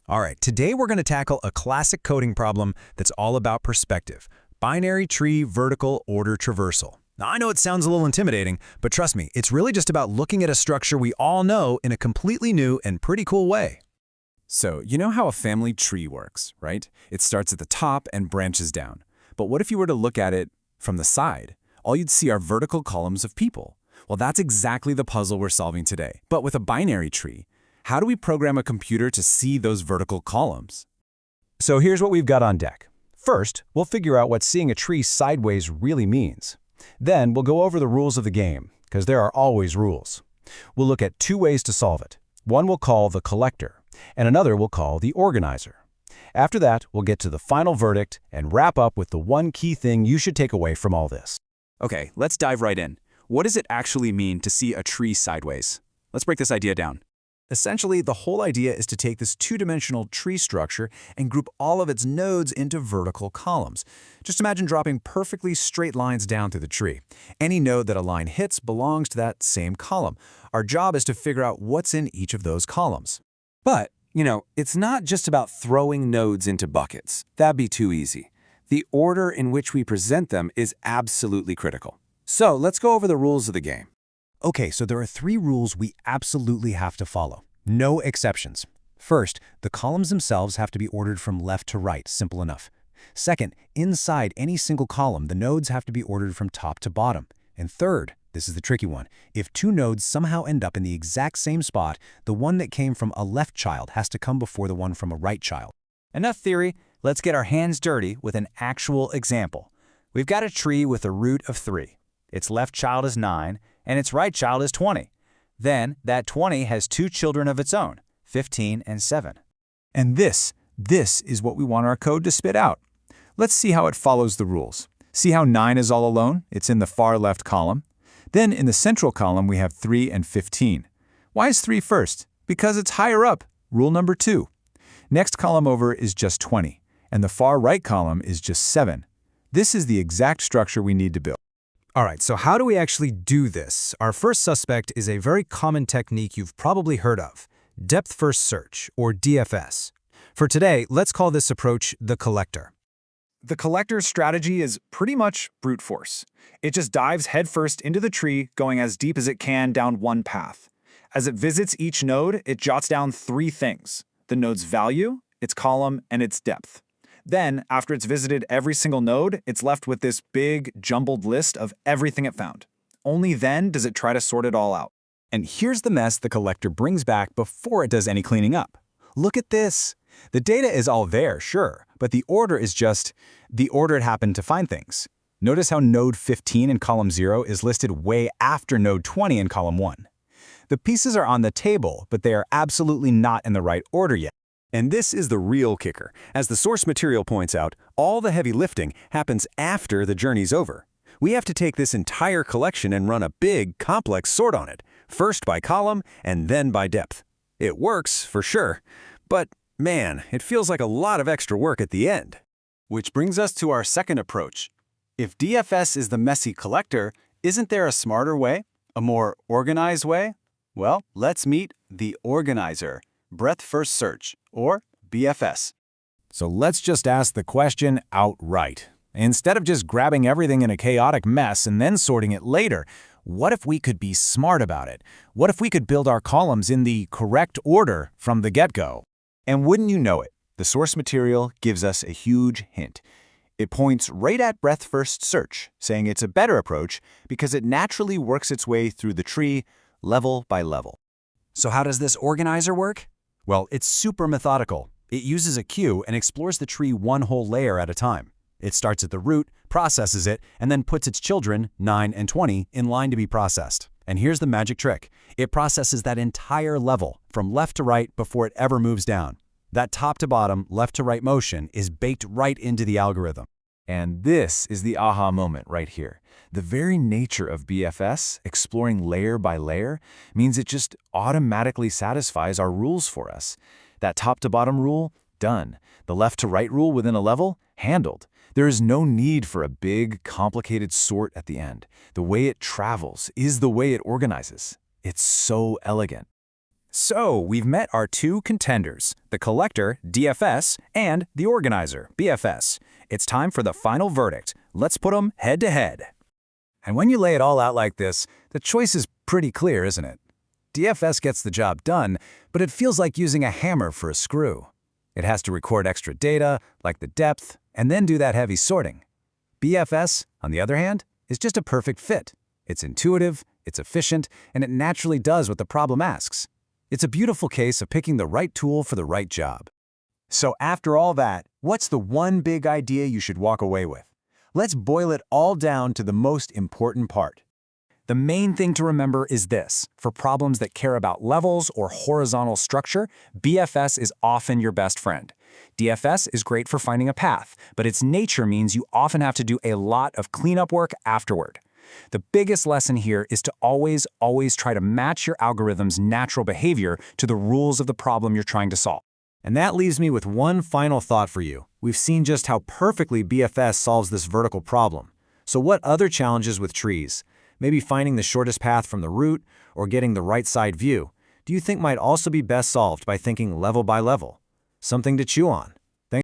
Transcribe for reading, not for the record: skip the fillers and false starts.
All right, today we're going to tackle a classic coding problem that's all about perspective. Binary tree vertical order traversal. Now, I know it sounds a little intimidating, but trust me, it's really just about looking at a structure we all know in a completely new and pretty cool way. So, you know how a family tree works, right? It starts at the top and branches down. But what if you were to look at it from the side? All you'd see are vertical columns of people. Well, that's exactly the puzzle we're solving today, but with a binary tree. How do we program a computer to see those vertical columns? So here's what we've got on deck. First, we'll figure out what seeing a tree sideways really means. Then we'll go over the rules of the game, because there are always rules. We'll look at two ways to solve it. One we'll call the collector, and another we'll call the organizer. After that, we'll get to the final verdict and wrap up with the one key thing you should take away from all this. Okay, let's dive right in. What does it actually mean to see a tree sideways? Let's break this idea down. Essentially, the whole idea is to take this two-dimensional tree structure and group all of its nodes into vertical columns. Just imagine dropping perfectly straight lines down through the tree. Any node that a line hits belongs to that same column. Our job is to figure out what's in each of those columns. But, it's not just about throwing nodes into buckets. That'd be too easy. The order in which we present them is absolutely critical. So let's go over the rules of the game. Okay, so there are three rules we absolutely have to follow. No exceptions. First, the columns themselves have to be ordered from left to right, simple enough. Second, inside any single column, the nodes have to be ordered from top to bottom. And third, this is the tricky one, if two nodes somehow end up in the exact same spot, the one that came from a left child has to come before the one from a right child. Enough theory, let's get our hands dirty with an actual example. We've got a tree with a root of 3. Its left child is 9, and its right child is 20. Then, that 20 has two children of its own, 15 and 7. And this is what we want our code to spit out. Let's see how it follows the rules. See how 9 is all alone? It's in the far left column. Then in the central column, we have 3 and 15. Why is 3 first? Because it's higher up. Rule number 2. Next column over is just 20, and the far right column is just 7. This is the exact structure we need to build. All right, so how do we actually do this? Our first suspect is a very common technique you've probably heard of, depth-first search, or DFS. For today, let's call this approach the collector. The collector's strategy is pretty much brute force. It just dives headfirst into the tree, going as deep as it can down one path. As it visits each node, it jots down 3 things: the node's value, its column, and its depth. Then, after it's visited every single node, it's left with this big, jumbled list of everything it found. Only then does it try to sort it all out. And here's the mess the collector brings back before it does any cleaning up. Look at this. The data is all there, sure, but the order is just the order it happened to find things. Notice how node 15 in column 0 is listed way after node 20 in column 1. The pieces are on the table, but they are absolutely not in the right order yet. And this is the real kicker. As the source material points out, all the heavy lifting happens after the journey's over. We have to take this entire collection and run a big, complex sort on it, first by column and then by depth. It works, for sure, but man, it feels like a lot of extra work at the end. Which brings us to our second approach. If DFS is the messy collector, isn't there a smarter way? A more organized way? Well, let's meet the organizer, breadth-first search, or BFS. So let's just ask the question outright. Instead of just grabbing everything in a chaotic mess and then sorting it later, what if we could be smart about it? What if we could build our columns in the correct order from the get-go? And wouldn't you know it, the source material gives us a huge hint. It points right at breadth-first search, saying it's a better approach because it naturally works its way through the tree level by level. So how does this organizer work? Well, it's super methodical. It uses a queue and explores the tree one whole layer at a time. It starts at the root, processes it, and then puts its children, 9 and 20, in line to be processed. And here's the magic trick. It processes that entire level, from left to right, before it ever moves down. That top to bottom, left to right motion is baked right into the algorithm. And this is the aha moment right here. The very nature of BFS, exploring layer by layer, means it just automatically satisfies our rules for us. That top to bottom rule, done. The left to right rule within a level, handled. There is no need for a big, complicated sort at the end. The way it travels is the way it organizes. It's so elegant. So we've met our two contenders, the collector, DFS, and the organizer, BFS. It's time for the final verdict. Let's put them head to head. And when you lay it all out like this, the choice is pretty clear, isn't it? DFS gets the job done, but it feels like using a hammer for a screw. It has to record extra data, like the depth, and then do that heavy sorting. BFS, on the other hand, is just a perfect fit. It's intuitive, it's efficient, and it naturally does what the problem asks. It's a beautiful case of picking the right tool for the right job. So after all that, what's the one big idea you should walk away with? Let's boil it all down to the most important part. The main thing to remember is this. For problems that care about levels or horizontal structure, BFS is often your best friend. DFS is great for finding a path, but its nature means you often have to do a lot of cleanup work afterward. The biggest lesson here is to always try to match your algorithm's natural behavior to the rules of the problem you're trying to solve. And that leaves me with one final thought for you. We've seen just how perfectly BFS solves this vertical problem. So what other challenges with trees, maybe finding the shortest path from the root or getting the right side view, do you think might also be best solved by thinking level by level? Something to chew on.